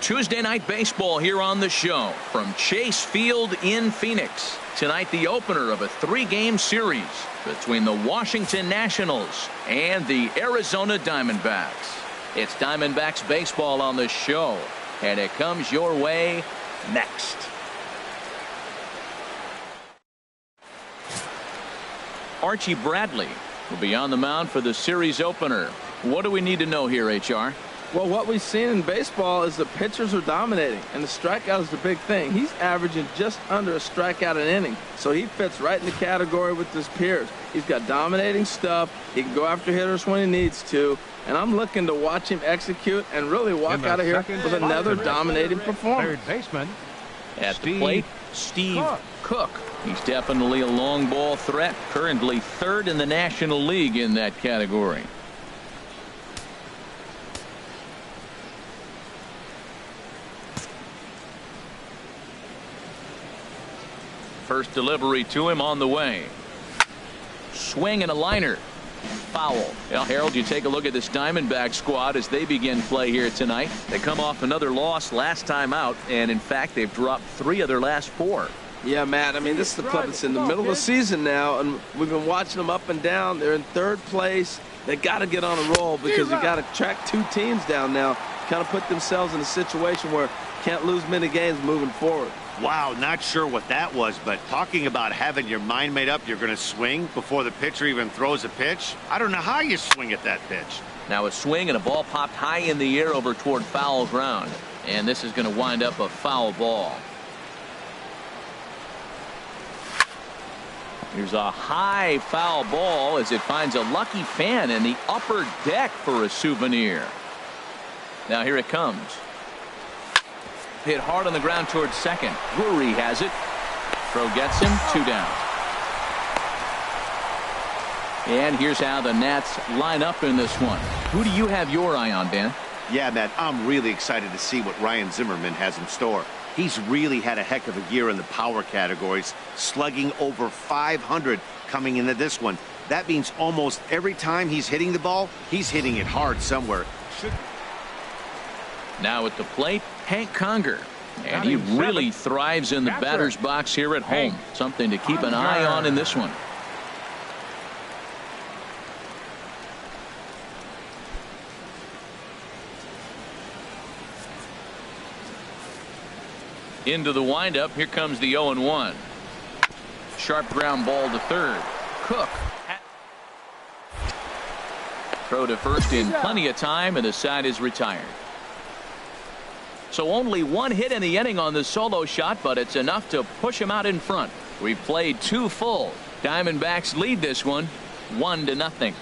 Tuesday night baseball here on the show from Chase Field in Phoenix. Tonight, the opener of a 3-game series between the Washington Nationals and the Arizona Diamondbacks. It's Diamondbacks baseball on the show, and it comes your way next. Archie Bradley will be on the mound for the series opener. What do we need to know here, HR? Well, what we've seen in baseball is the pitchers are dominating, and the strikeout is the big thing. He's averaging just under a strikeout an inning, so he fits right in the category with his peers. He's got dominating stuff. He can go after hitters when he needs to, and I'm looking to watch him execute and really walk out of here with another dominating performance. Third baseman. At the plate, Steve Cook. He's definitely a long ball threat, currently 3rd in the National League in that category. First delivery to him on the way. Swing and a liner. Foul. Well, Harold, you take a look at this Diamondback squad as they begin play here tonight. They come off another loss last time out, and in fact, they've dropped 3 of their last 4. Yeah, Matt, I mean, this is the club that's in the middle of the season now, and we've been watching them up and down. They're in 3rd place. They got to get on a roll because you got to track 2 teams down now, kind of put themselves in a situation where can't lose many games moving forward. Wow, not sure what that was, but talking about having your mind made up you're going to swing before the pitcher even throws a pitch. I don't know how you swing at that pitch. Now a swing and a ball popped high in the air over toward foul ground, and this is going to wind up a foul ball. Here's a high foul ball as it finds a lucky fan in the upper deck for a souvenir. Now here it comes. Hit hard on the ground towards second. Drury has it. Throw gets him. 2 down. And here's how the Nats line up in this one. Who do you have your eye on, Dan? Yeah, Matt, I'm really excited to see what Ryan Zimmerman has in store. He's really had a heck of a year in the power categories, slugging over 500 coming into this one. That means almost every time he's hitting the ball, he's hitting it hard somewhere. Now at the plate, Hank Conger. And he really thrives in the batter's box here at home. Something to keep an eye on in this one. Into the windup. Here comes the 0-1. Sharp ground ball to third. Cook. Throw to first in plenty of time, and the side is retired. So only 1 hit in the inning on the solo shot, but it's enough to push him out in front. We've played 2 full. Diamondbacks lead this one 1-0.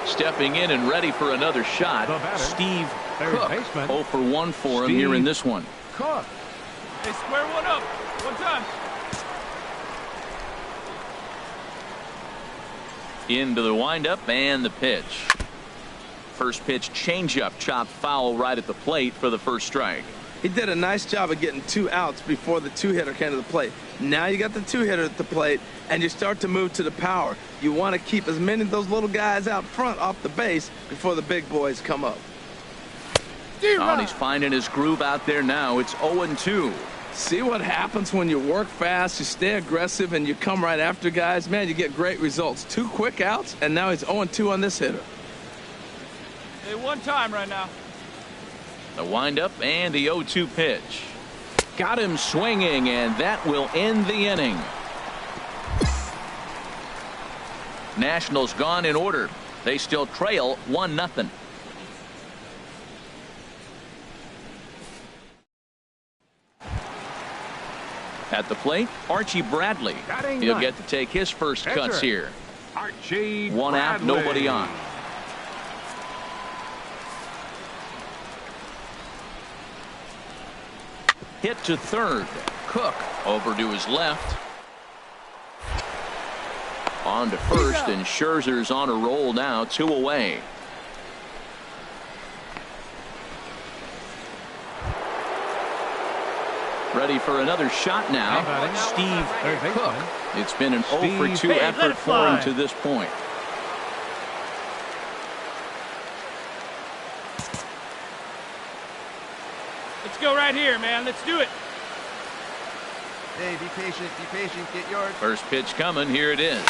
Stepping in and ready for another shot, Steve Cook. 0 for 1 for him here in this one. Cook. They square one up. 1 time. Into the windup and the pitch. First pitch changeup, chopped foul right at the plate for the first strike. He did a nice job of getting 2 outs before the 2-hitter came to the plate. Now you got the 2-hitter at the plate, and you start to move to the power. You want to keep as many of those little guys out front off the base before the big boys come up. Oh, and he's finding his groove out there now. It's 0-2. See what happens when you work fast, you stay aggressive, and you come right after guys. Man, you get great results. 2 quick outs, and now he's 0-2 on this hitter. Hey, 1 time right now. The windup and the 0-2 pitch. Got him swinging, and that will end the inning. Nationals gone in order. They still trail 1-0. At the plate, Archie Bradley. He'll get to take his first cuts here. Archie 1 out, nobody on. Hit to third. Cook over to his left. On to first, and Scherzer's on a roll now, 2 away. Ready for another shot now. Steve Cook. It's been an 0 for 2 effort for him to this point. Let's go right here, man. Let's do it. Hey, be patient, get yours. First pitch coming. Here it is.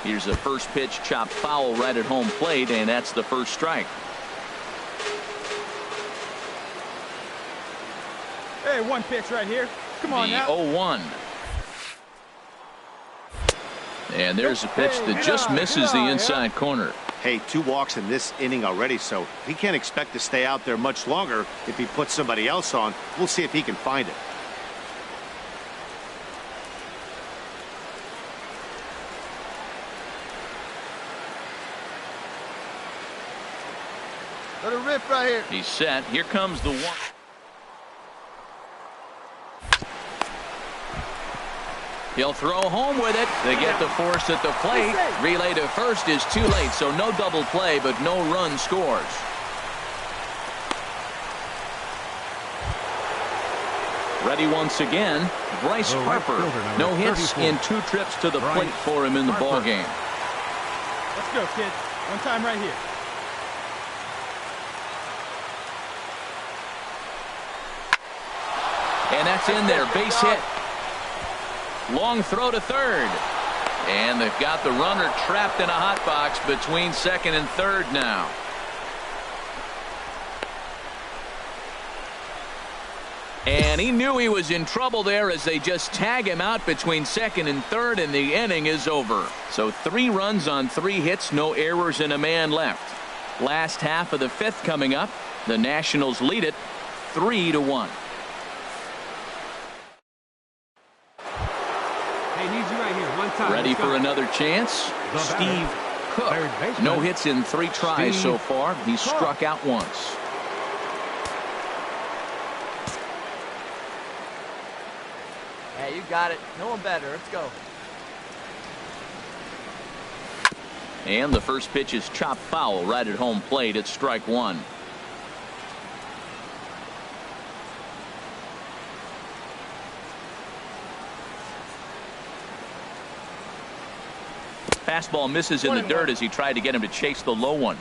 Here's a first pitch chopped foul right at home plate, and that's the first strike. Hey, one pitch right here. Come on the now. 0-1. And there's a pitch that just misses the inside corner. Hey, 2 walks in this inning already, so he can't expect to stay out there much longer if he puts somebody else on. We'll see if he can find it. Let it rip right here. He's set. Here comes the 1. He'll throw home with it. They get the force at the plate. Relay to first is too late, so no double play, but no run scores. Ready once again, Bryce Harper. No hits in 2 trips to the plate for him in the ballgame. Let's go, kids. One time right here. And that's in there. Base hit. Long throw to third. And they've got the runner trapped in a hot box between second and third now. And he knew he was in trouble there as they just tag him out between second and third, and the inning is over. So 3 runs on 3 hits, no errors, and a man left. Last half of the 5th coming up. The Nationals lead it 3-1. Ready for another chance. Steve Cook. No hits in 3 tries so far. He's struck out once. Hey, you got it. No one better. Let's go. And the first pitch is chopped foul right at home plate. It's strike 1. Fastball misses in the dirt as he tried to get him to chase the low one.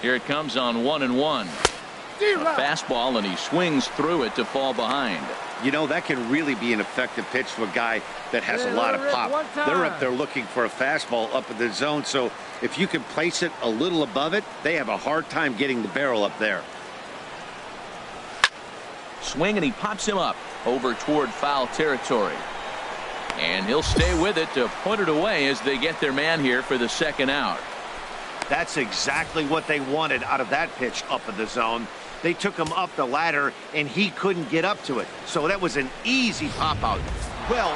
Here it comes on 1-1. A fastball, and he swings through it to fall behind. You know, that can really be an effective pitch to a guy that has a lot of pop. They're up there looking for a fastball up in the zone, so if you can place it a little above it, they have a hard time getting the barrel up there. Swing, and he pops him up over toward foul territory. And he'll stay with it to put it away as they get their man here for the second out. That's exactly what they wanted out of that pitch up in the zone. They took him up the ladder, and he couldn't get up to it. So that was an easy pop-out. Well,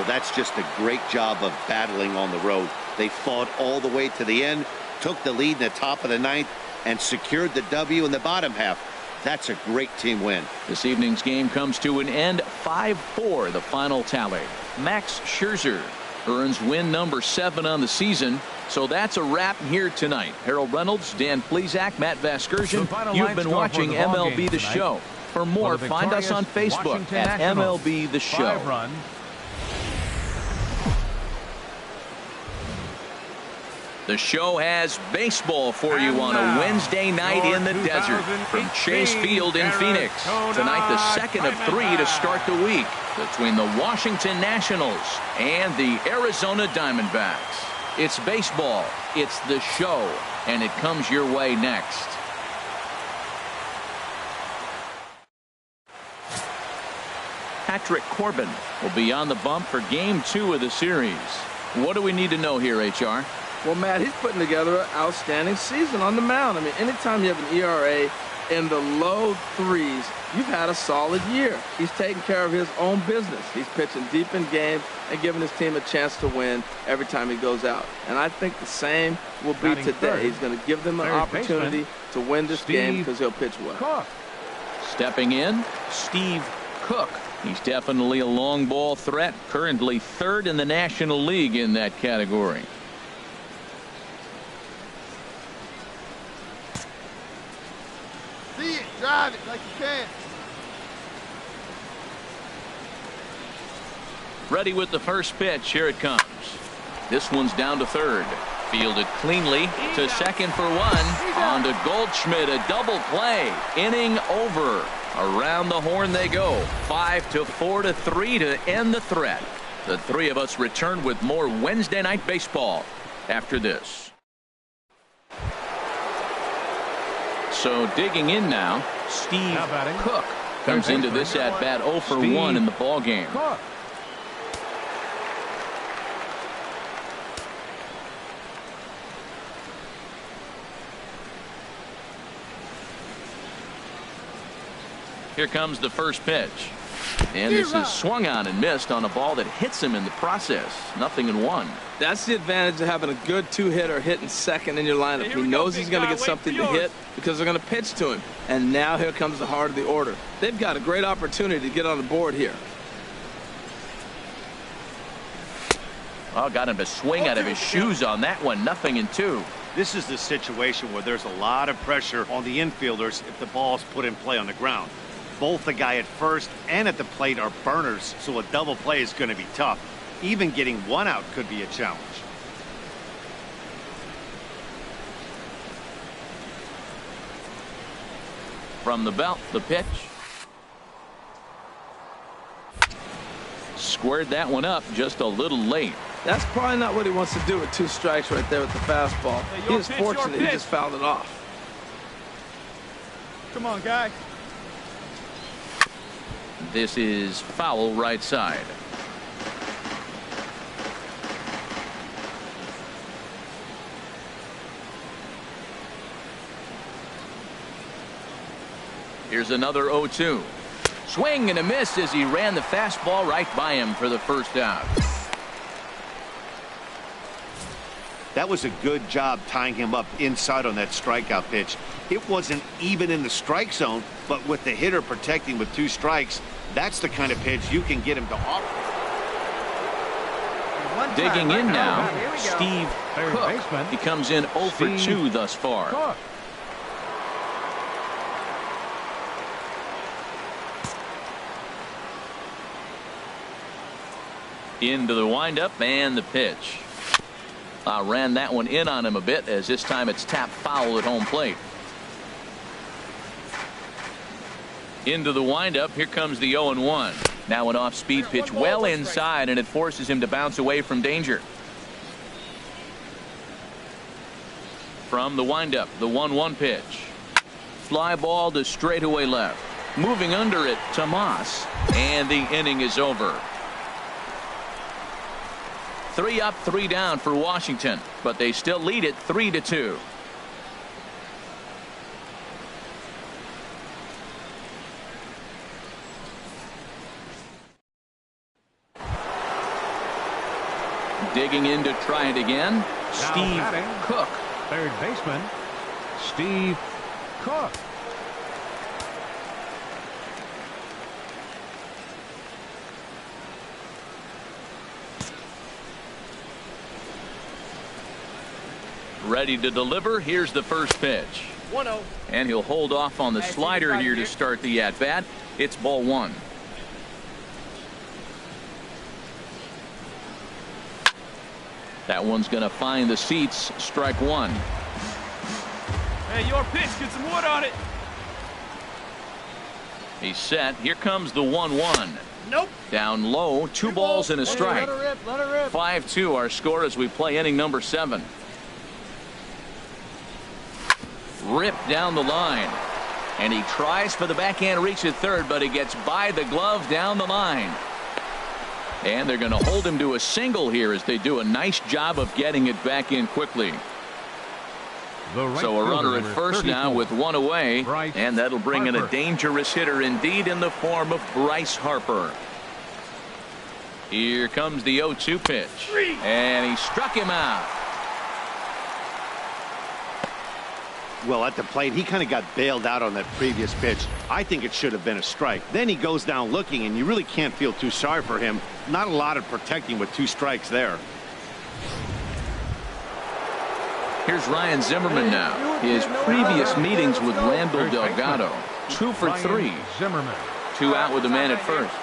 that's just a great job of battling on the road. They fought all the way to the end, took the lead in the top of the 9th, and secured the W in the bottom half. That's a great team win. This evening's game comes to an end. 5-4, the final tally. Max Scherzer earns win number 7 on the season. So that's a wrap here tonight. Harold Reynolds, Dan Plesac, Matt Vasgersian. You've been watching MLB The Show. For more, find us on Facebook at MLB The Show. The show has baseball for you on a Wednesday night in the desert from Chase Field in Phoenix. Tonight, the second of 3 to start the week between the Washington Nationals and the Arizona Diamondbacks. It's baseball, it's the show, and it comes your way next. Patrick Corbin will be on the bump for Game 2 of the series. What do we need to know here, HR? Well, Matt, he's putting together an outstanding season on the mound. I mean, anytime you have an ERA in the low 3s, you've had a solid year. He's taking care of his own business. He's pitching deep in games and giving his team a chance to win every time he goes out. And I think the same will be today. He's going to give them an opportunity to win this game because he'll pitch well. Stepping in, Steve Cook. He's definitely a long ball threat, currently 3rd in the National League in that category. See it, drive it like you can. Ready with the first pitch. Here it comes. This one's down to third. Fielded cleanly to second for one. On to Goldschmidt, a double play. Inning over. Around the horn they go. 5-4 to 3 to end the threat. The three of us return with more Wednesday Night Baseball after this. So digging in now, Steve Cook comes into this at bat 0 for 1 in the ball game. Here comes the first pitch. And this is swung on and missed on a ball that hits him in the process. 0-1. That's the advantage of having a good two-hitter hitting second in your lineup. He knows he's going to get something to hit because they're going to pitch to him. And now here comes the heart of the order. They've got a great opportunity to get on the board here. Oh, got him to swing out of his shoes on that one. 0-2. This is the situation where there's a lot of pressure on the infielders if the ball's put in play on the ground. Both the guy at first and at the plate are burners, so a double play is going to be tough. Even getting one out could be a challenge. From the belt, the pitch. Squared that one up just a little late. That's probably not what he wants to do with 2 strikes right there with the fastball. He is fortunate he just fouled it off. Come on, guy. This is foul right side. Here's another 0-2. Swing and a miss as he ran the fastball right by him for the first out. That was a good job tying him up inside on that strikeout pitch. It wasn't even in the strike zone, but with the hitter protecting with 2 strikes, that's the kind of pitch you can get him to offer. Digging in now, Steve Cook. He comes in 0 for 2 thus far. Into the windup and the pitch. Ran that one in on him a bit, as this time it's tapped foul at home plate. Into the windup. Here comes the 0-1. Now an off-speed pitch well inside, and it forces him to bounce away from danger. From the windup, the 1-1 pitch. Fly ball to straightaway left. Moving under it, Tomas, and the inning is over. 3 up, 3 down for Washington, but they still lead it 3-2. Digging in to try it again, Steve Cook. Third baseman, Steve Cook. Ready to deliver. Here's the first pitch. 1-0. And he'll hold off on the slider here to start the at-bat. It's ball 1. That one's going to find the seats. Strike 1. Hey, your pitch. Get some wood on it. He's set. Here comes the 1-1. Nope. Down low. 2 balls and a strike. Let her rip. 5-2 our score as we play inning number 7. Ripped down the line. And he tries for the backhand reach at third, but he gets by the glove down the line. And they're going to hold him to a single here as they do a nice job of getting it back in quickly. So a runner at first now with 1 away, and that'll bring in a dangerous hitter indeed in the form of Bryce Harper. Here comes the 0-2 pitch, and he struck him out. Well, at the plate, he kind of got bailed out on that previous pitch. I think it should have been a strike. Then he goes down looking, and you really can't feel too sorry for him. Not a lot of protecting with 2 strikes there. Here's Ryan Zimmerman now. His previous meetings with Randall Delgado. 2 for 3. Zimmerman. 2 out with the man at first.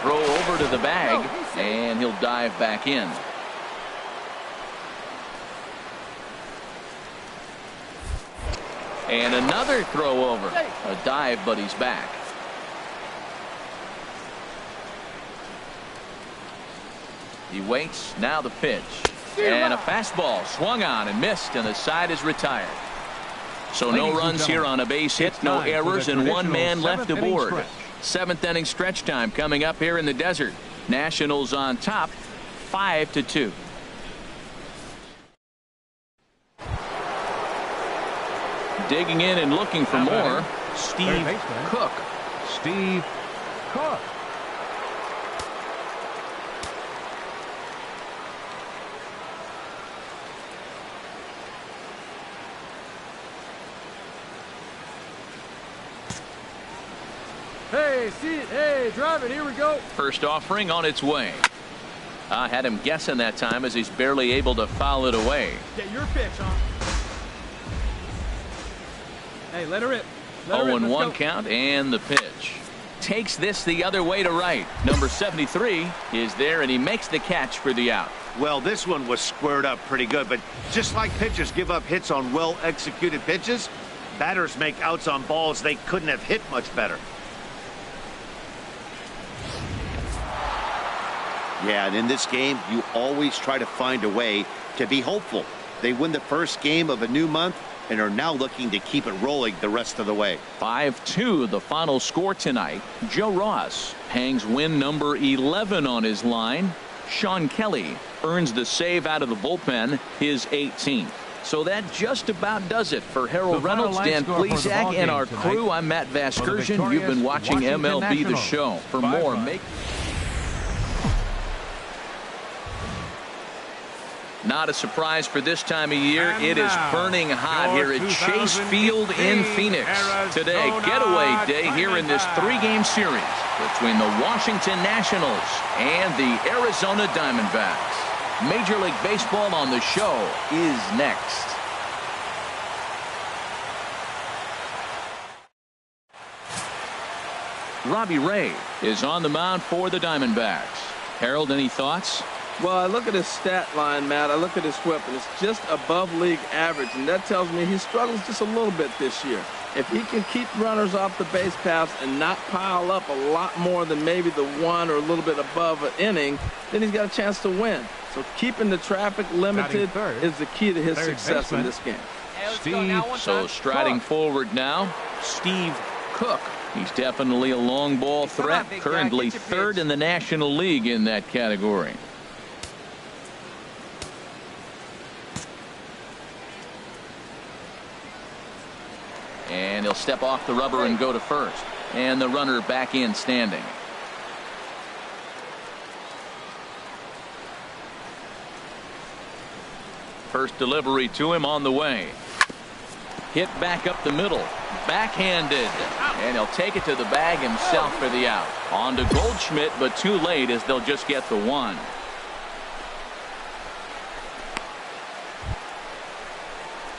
throw over to the bag, and he'll dive back in. And another throw over. A dive, but he's back. He waits. Now the pitch. And a fastball swung on and missed, and the side is retired. So no runs here on a base hit, no errors, and one man left aboard. Seventh inning stretch time coming up here in the desert. Nationals on top, 5-2. Digging in and looking for more, Steve Cook. Steve Cook. Hey, drive it. Here we go. First offering on its way. I had him guessing that time as he's barely able to foul it away. Get your pitch, huh? Hey, let her rip. 0-1 count and the pitch. Takes this the other way to right. Number 73 is there, and he makes the catch for the out. Well, this one was squared up pretty good, but just like pitchers give up hits on well-executed pitches, batters make outs on balls they couldn't have hit much better. Yeah, and in this game, you always try to find a way to be hopeful. They win the first game of a new month and are now looking to keep it rolling the rest of the way. 5-2 the final score tonight. Joe Ross hangs win number 11 on his line. Sean Kelly earns the save out of the bullpen, his 18th. So that just about does it for Harold Reynolds, Dan Plesac, and our crew. I'm Matt Vasgersian. You've been watching MLB The Show. For more, make... Not a surprise for this time of year. It is burning hot here at Chase Field in Phoenix. Today, getaway day here in this three-game series between the Washington Nationals and the Arizona Diamondbacks. Major League Baseball on the show is next. Robbie Ray is on the mound for the Diamondbacks. Harold, any thoughts? Well, I look at his stat line, Matt. I look at his whip, and it's just above league average, and that tells me he struggles just a little bit this year. If he can keep runners off the base paths and not pile up a lot more than maybe the one or a little bit above an inning, then he's got a chance to win. So keeping the traffic limited is the key to his success in this game. So striding forward now, Steve Cook. He's definitely a long ball threat, currently third in the National League in that category. And he'll step off the rubber and go to first. And the runner back in standing. First delivery to him on the way. Hit back up the middle. Backhanded. And he'll take it to the bag himself for the out. On to Goldschmidt, but too late as they'll just get the one.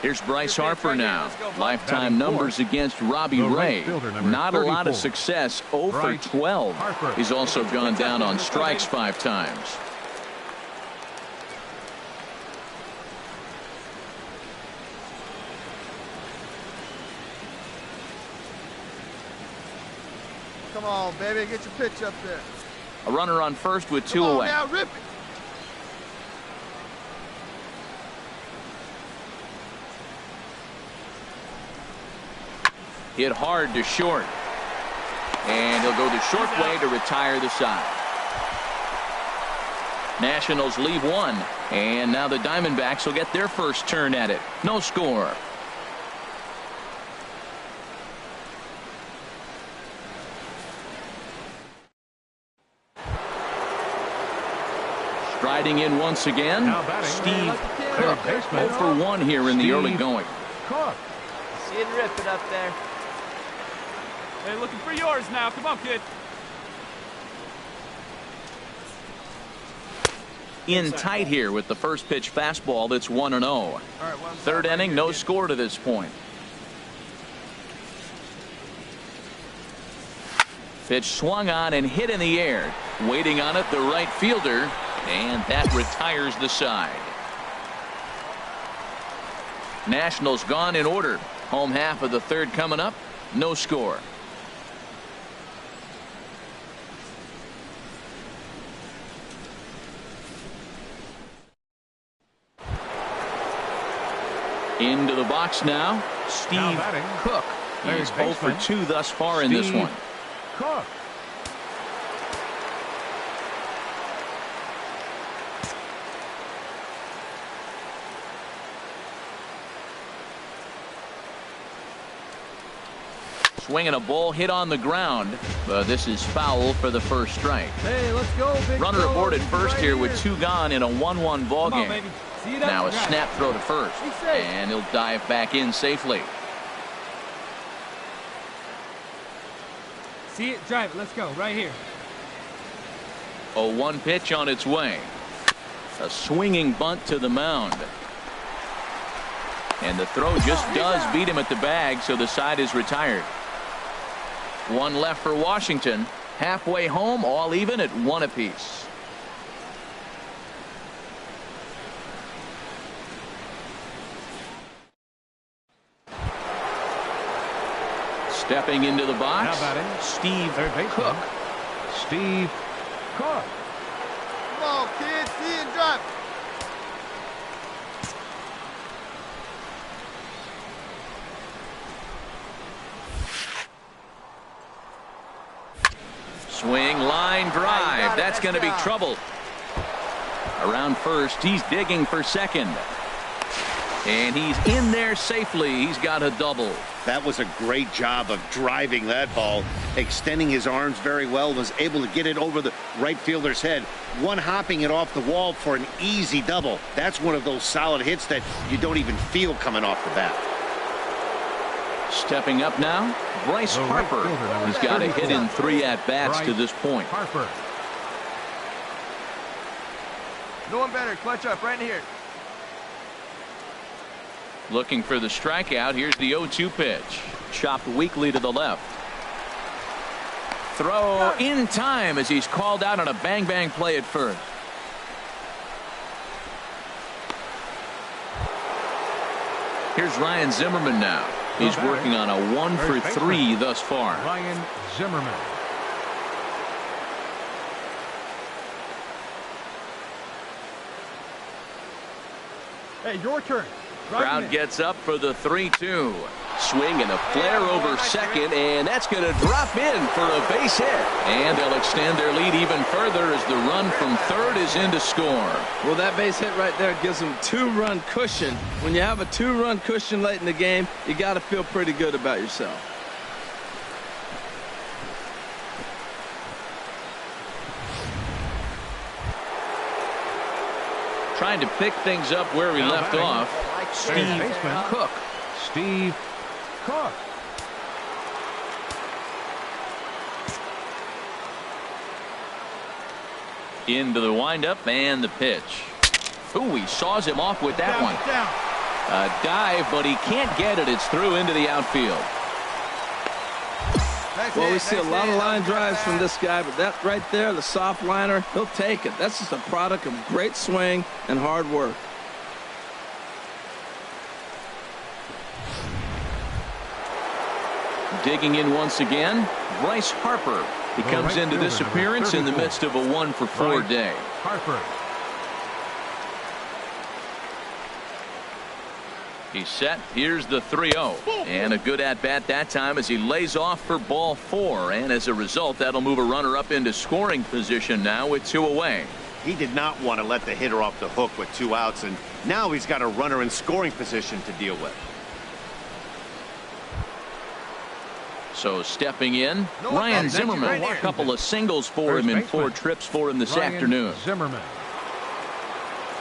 Here's Bryce Harper now. Lifetime numbers against Robbie Ray. Not a lot of success. 0 for 12. He's also gone down on strikes 5 times. Come on, baby. Get your pitch up there. A runner on first with 2 away. Now, rip it. Hit hard to short. And he'll go the short way to retire the side. Nationals leave 1. And now the Diamondbacks will get their first turn at it. No score. Striding in once again, Steve Cook. 0 for 1 here in the early going. Cook. See it rip it up there. Hey, looking for yours now. Come on, kid. In tight here with the first pitch fastball that's 1-0. Third inning, no score to this point. Pitch swung on and hit in the air. Waiting on it, the right fielder, and that retires the side. Nationals gone in order. Home half of the third coming up. No score. Into the box now, Steve Cook. He's 0 for 2 thus far in this one. Cook. Swinging a ball hit on the ground, but this is foul for the first strike. Hey, let's go, big Runner fella. aboard at first Right here with 2 gone in a 1-1 ball Come on, game. baby. See it up. Now a Got it. snap throw to first, Be safe. and he'll dive back in safely. See it, drive it. Let's go. Right here. 0-1 pitch on its way. A swinging bunt to the mound. And the throw just does beat him at the bag, so the side is retired. 1 left for Washington. Halfway home, all even at 1 apiece. Stepping into the box, Now batting, Steve third baseman, Cook. Steve Cook. Come on, kid. See it and drop. Swing, line drive. That's going to be trouble. Around first, he's digging for second. And he's in there safely. He's got a double. That was a great job of driving that ball, extending his arms very well, was able to get it over the right fielder's head, one-hopping it off the wall for an easy double. That's one of those solid hits that you don't even feel coming off the bat. Stepping up now, Bryce The right Harper. fielder, number He's got a hit in 3 at-bats to Bryce this point. Harper. No one better. Clutch up right in here. Looking for the strikeout. Here's the 0-2 pitch. Chopped weakly to the left. Throw in time as he's called out on a bang-bang play at first. Here's Ryan Zimmerman now. He's working on a 1 for 3 thus far. Ryan Zimmerman. Hey, your turn. Right Crowd in. gets up for the 3-2. Swing and a flare over second, and that's going to drop in for a base hit. And they'll extend their lead even further as the run from third is in to score. Well, that base hit right there gives them 2-run cushion. When you have a 2-run cushion late in the game, you got to feel pretty good about yourself. Trying to pick things up where we left off. Steve baseman. Cook. Steve Cook. Into the windup and the pitch. Ooh, he saws him off with that one. Down. A dive, but he can't get it. It's through into the outfield. Well, we see a lot of line drives from this guy, but that right there, the soft liner, he'll take it. That's just a product of great swing and hard work. Digging in once again, Bryce Harper. He comes right into this fielder, appearance in the 34. midst of a 1 for 4 Bryce day. Harper. He's set. Here's the 3-0. And a good at-bat that time as he lays off for ball 4. And as a result, that'll move a runner up into scoring position now with 2 away. He did not want to let the hitter off the hook with 2 outs, and now he's got a runner in scoring position to deal with. So stepping in, Ryan Zimmerman. A couple of singles for him and 4 trips for him this Ryan afternoon. Zimmerman.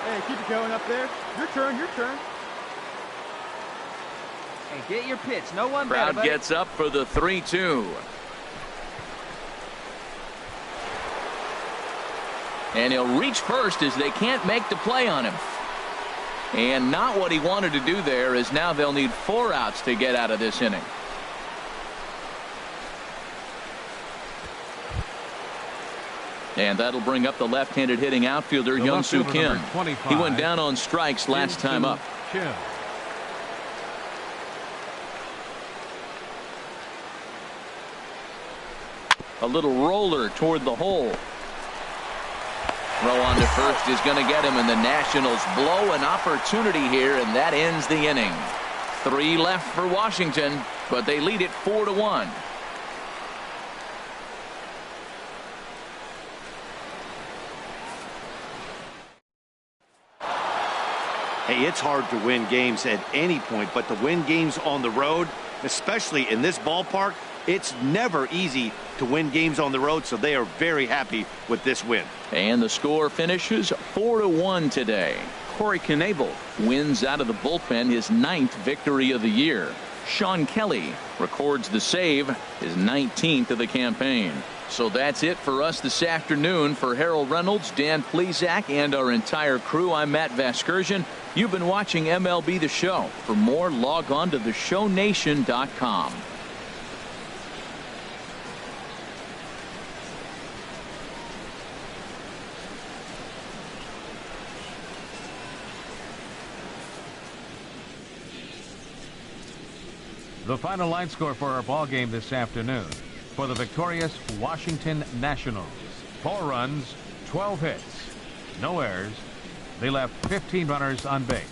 Hey, keep it going up there. Your turn. Your turn. Hey, get your pitch. No one better, Crowd buddy. gets up for the 3-2. And he'll reach first as they can't make the play on him. And not what he wanted to do there, as now they'll need 4 outs to get out of this inning. And that'll bring up the left-handed hitting outfielder, The Young left Soo fielder, Kim. number 25, He went down on strikes last time up. Kim. A little roller toward the hole. Throw on to first is going to get him, and the Nationals blow an opportunity here, and that ends the inning. 3 left for Washington, but they lead it 4-1. Hey, it's hard to win games at any point, but to win games on the road, especially in this ballpark, it's never easy to win games on the road, so they are very happy with this win. And the score finishes 4-1 today. Corey Knebel wins out of the bullpen his 9th victory of the year. Sean Kelly records the save, his 19th of the campaign. So that's it for us this afternoon. For Harold Reynolds, Dan Plesac, and our entire crew, I'm Matt Vasgersian. You've been watching MLB The Show. For more, log on to theshownation.com. The final line score for our ball game this afternoon. For the victorious Washington Nationals, 4 runs, 12 hits, no errors. They left 15 runners on base.